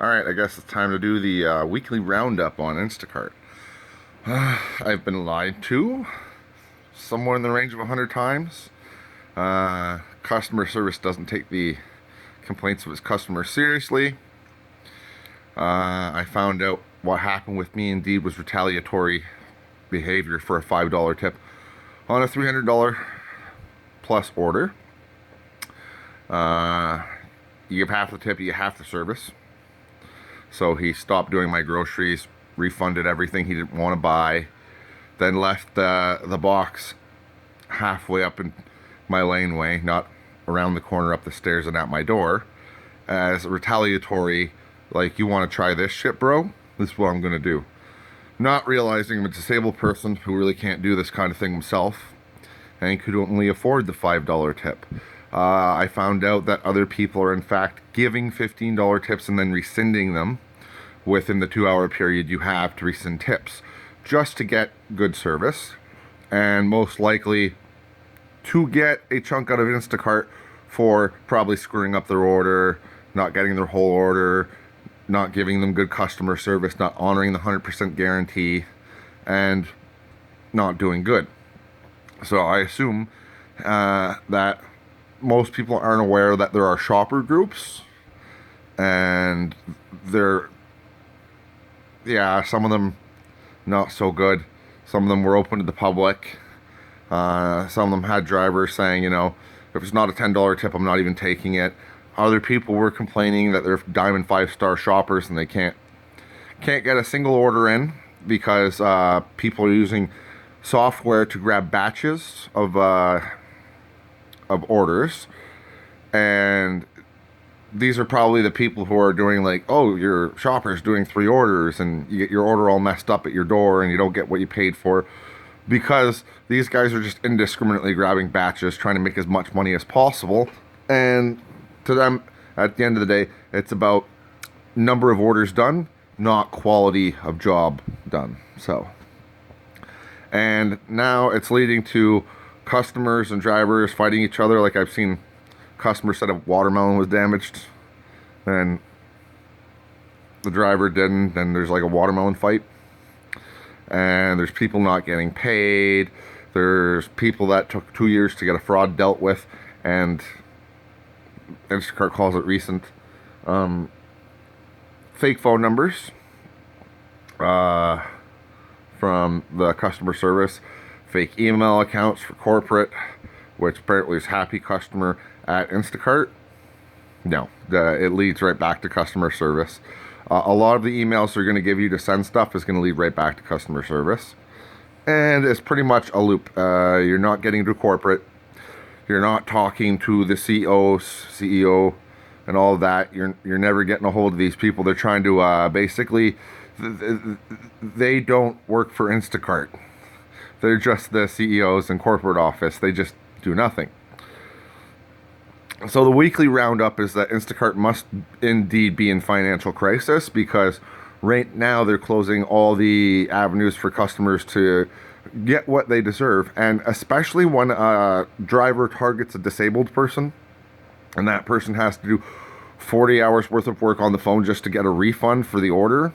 Alright, I guess it's time to do the weekly roundup on Instacart. I've been lied to somewhere in the range of 100 times. Customer service doesn't take the complaints of its customers seriously. I found out what happened with me indeed was retaliatory behavior for a $5 tip on a $300 plus order. You give half the tip, you get half the service. So he stopped doing my groceries, refunded everything he didn't want to buy, then left the box halfway up in my laneway, not around the corner up the stairs and at my door, as a retaliatory, like, you want to try this shit, bro? This is what I'm going to do. Not realizing I'm a disabled person who really can't do this kind of thing himself and could only afford the $5 tip. I found out that other people are in fact giving $15 tips and then rescinding them within the 2-hour period you have to rescind tips, just to get good service and most likely to get a chunk out of Instacart for probably screwing up their order, not getting their whole order, not giving them good customer service, not honoring the 100% guarantee, and not doing good. So I assume that most people aren't aware that there are shopper groups, and some of them not so good. Some of them were open to the public. Some of them had drivers saying, if it's not a $10 tip, I'm not even taking it. Other people were complaining that they're Diamond 5-star shoppers and they can't get a single order in because people are using software to grab batches of orders, and these are probably the people who are doing, like, oh, your shopper's doing 3 orders and you get your order all messed up at your door and you don't get what you paid for, because these guys are just indiscriminately grabbing batches, trying to make as much money as possible. And to them, at the end of the day, it's about number of orders done, not quality of job done. So, and now it's leading to customers and drivers fighting each other. Like, I've seen customers said a watermelon was damaged and the driver didn't, and there's like a watermelon fight, and there's people not getting paid. There's people that took 2 years to get a fraud dealt with, and Instacart calls it recent. Fake phone numbers from the customer service, fake email accounts for corporate, which apparently is happy customer at Instacart. No, it leads right back to customer service. A lot of the emails they're going to give you to send stuff is going to lead right back to customer service. And it's pretty much a loop. You're not getting to corporate. You're not talking to the CEO, and all of that. You're never getting a hold of these people. They're trying to basically, they don't work for Instacart. They're just the CEOs in corporate office. They just do nothing. So the weekly roundup is that Instacart must indeed be in financial crisis, because right now they're closing all the avenues for customers to get what they deserve. And especially when a driver targets a disabled person and that person has to do 40 hours worth of work on the phone just to get a refund for the order,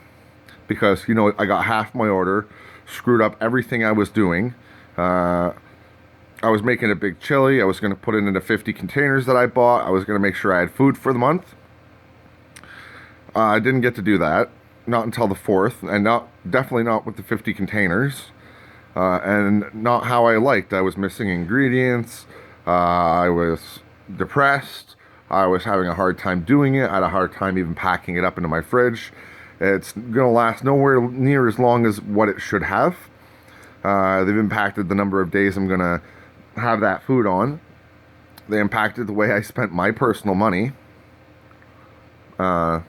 because, I got half my order, screwed up everything I was doing. I was making a big chili. I was going to put it into 50 containers that I bought. I was going to make sure I had food for the month. I didn't get to do that, not until the 4th, and definitely not with the 50 containers, and not how I liked. I was missing ingredients. I was depressed. I was having a hard time doing it. I had a hard time even packing it up into my fridge. It's going to last nowhere near as long as what it should have. They've impacted the number of days I'm going to have that food on. They impacted the way I spent my personal money. And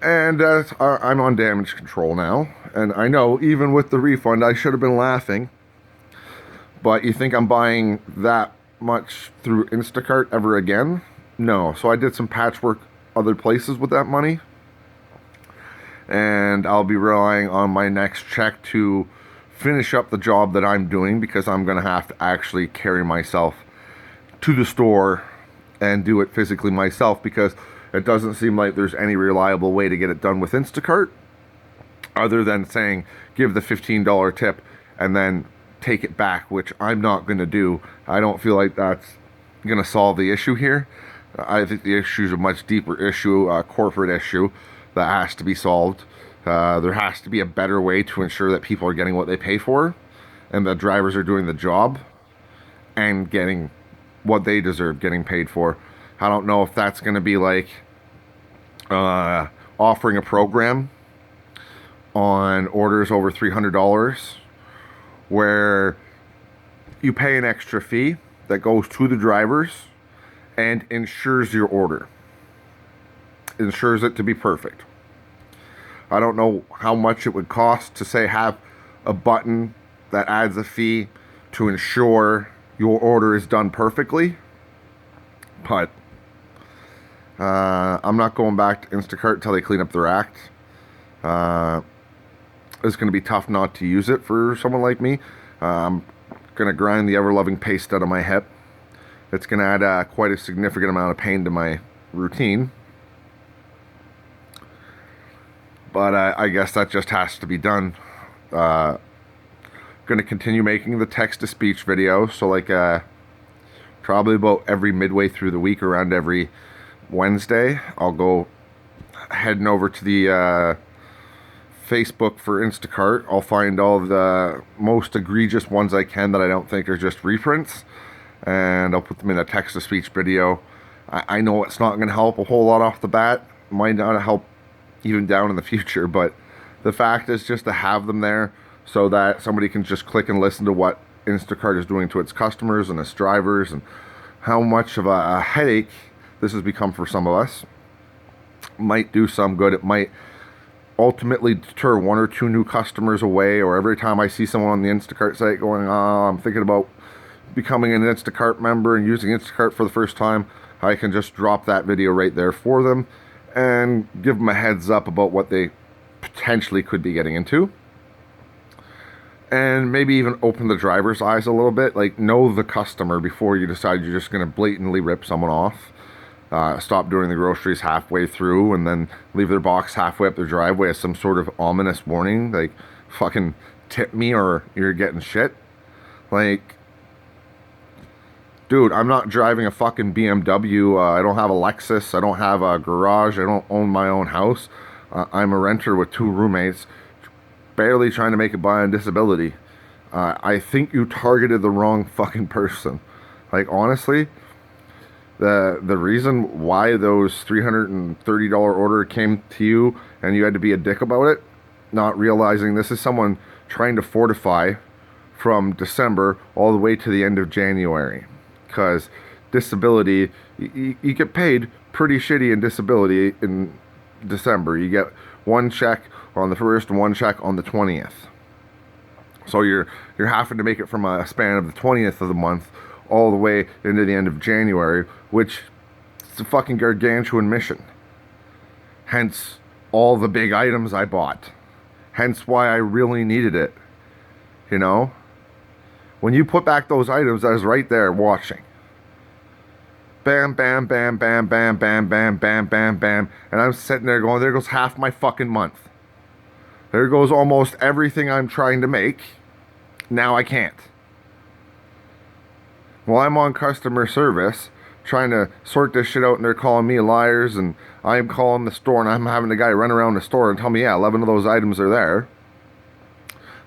I'm on damage control now. And I know, even with the refund, I should have been laughing. But you think I'm buying that much through Instacart ever again? No. So I did some patchwork other places with that money. And I'll be relying on my next check to finish up the job that I'm doing, because I'm going to have to actually carry myself to the store and do it physically myself, because it doesn't seem like there's any reliable way to get it done with Instacart other than saying give the $15 tip and then take it back, which I'm not going to do. I don't feel like that's going to solve the issue here. I think the issue is a much deeper issue, a corporate issue that has to be solved. There has to be a better way to ensure that people are getting what they pay for and the drivers are doing the job and getting what they deserve getting paid for. I don't know if that's going to be like offering a program on orders over $300 where you pay an extra fee that goes to the drivers and ensures your order. Ensures it to be perfect. I don't know how much it would cost to say have a button that adds a fee to ensure your order is done perfectly. But I'm not going back to Instacart until they clean up their act. It's going to be tough not to use it for someone like me. I'm going to grind the ever-loving paste out of my hip. It's going to add quite a significant amount of pain to my routine. But I guess that just has to be done. Going to continue making the text-to-speech videos. So like probably about every midway through the week, around every Wednesday, I'll go heading over to the Facebook for Instacart. I'll find all of the most egregious ones I can that I don't think are just reprints, and I'll put them in a text-to-speech video. I know it's not going to help a whole lot off the bat. Might not help even down in the future, but the fact is just to have them there so that somebody can just click and listen to what Instacart is doing to its customers and its drivers and how much of a headache this has become for some of us. Might do some good. It might ultimately deter one or two new customers away, or every time I see someone on the Instacart site going, I'm thinking about becoming an Instacart member and using Instacart for the first time, I can just drop that video right there for them and give them a heads up about what they potentially could be getting into. And maybe even open the driver's eyes a little bit, like know the customer before you decide you're just going to blatantly rip someone off. Stop doing the groceries halfway through and then leave their box halfway up their driveway as some sort of ominous warning, like fucking tip me or you're getting shit. Like, dude, I'm not driving a fucking BMW. I don't have a Lexus. I don't have a garage. I don't own my own house. I'm a renter with 2 roommates, barely trying to make it by on disability. I think you targeted the wrong fucking person. Like, honestly, the reason why those $330 order came to you and you had to be a dick about it, not realizing this is someone trying to fortify from December all the way to the end of January. Because disability, you get paid pretty shitty in disability in December. You get one check on the 1st and one check on the 20th. So you're having to make it from a span of the 20th of the month all the way into the end of January, which is a fucking gargantuan mission. Hence all the big items I bought. Hence why I really needed it. You know? When you put back those items, I was right there watching. Bam, bam, bam, bam, bam, bam, bam, bam, bam, bam. And I'm sitting there going, there goes half my fucking month. There goes almost everything I'm trying to make. Now I can't. Well, I'm on customer service trying to sort this shit out and they're calling me liars and I'm calling the store and I'm having the guy run around the store and tell me, yeah, 11 of those items are there.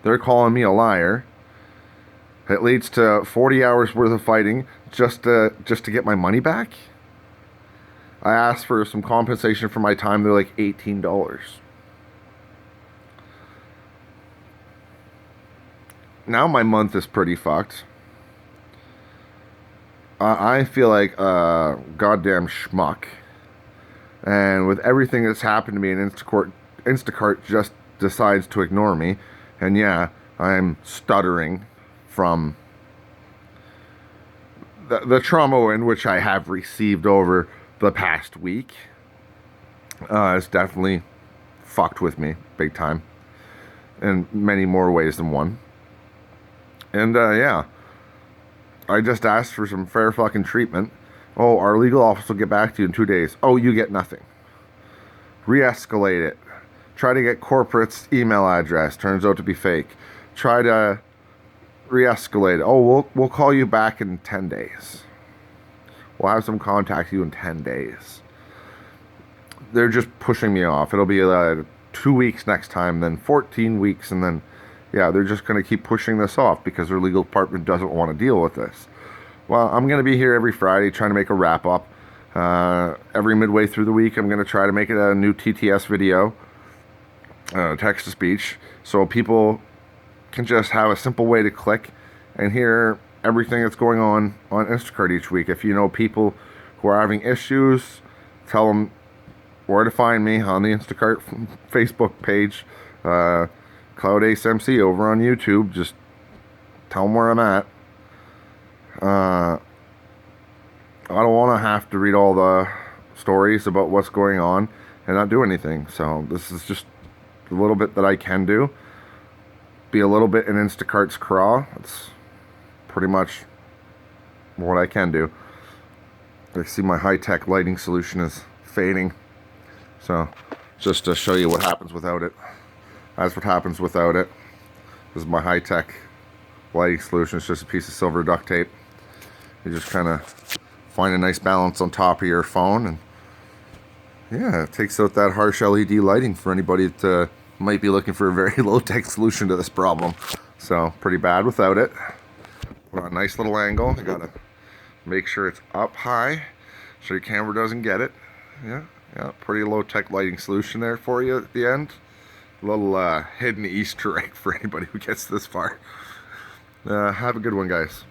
They're calling me a liar. It leads to 40 hours worth of fighting just to get my money back. I asked for some compensation for my time. They're like $18. Now my month is pretty fucked. I feel like a goddamn schmuck. And with everything that's happened to me, and Instacart just decides to ignore me. And yeah, I'm stuttering from the trauma in which I have received over the past week. It's definitely fucked with me big time in many more ways than one. And yeah, I just asked for some fair fucking treatment Oh, our legal office will get back to you in 2 days. Oh, you get nothing. Re-escalate it. Try to get corporate's email address. Turns out to be fake. Try to re-escalate it. Oh, we'll call you back in 10 days. We'll have some contact you in 10 days. They're just pushing me off. It'll be 2 weeks next time, then 14 weeks, and then, yeah, they're just going to keep pushing this off because their legal department doesn't want to deal with this. Well, I'm going to be here every Friday trying to make a wrap-up. Every midway through the week, I'm going to try to make it a new TTS video, text-to-speech, so people can just have a simple way to click and hear everything that's going on Instacart each week. If you know people who are having issues, tell them where to find me on the Instacart Facebook page, Cloud Ace MC over on YouTube. Just tell them where I'm at. I don't want to have to read all the stories about what's going on and not do anything. So this is just a little bit that I can do. Be a little bit in Instacart's craw. It's pretty much what I can do. I see my high-tech lighting solution is fading. So just to show you what happens without it. That's what happens without it. This is my high-tech lighting solution. It's just a piece of silver duct tape. You just kind of find a nice balance on top of your phone, and yeah, it takes out that harsh LED lighting for anybody that might be looking for a very low-tech solution to this problem. So pretty bad without it. Put on a nice little angle. You gotta make sure it's up high so your camera doesn't get it. Yeah, pretty low-tech lighting solution there for you at the end. A little hidden Easter egg for anybody who gets this far. Have a good one, guys.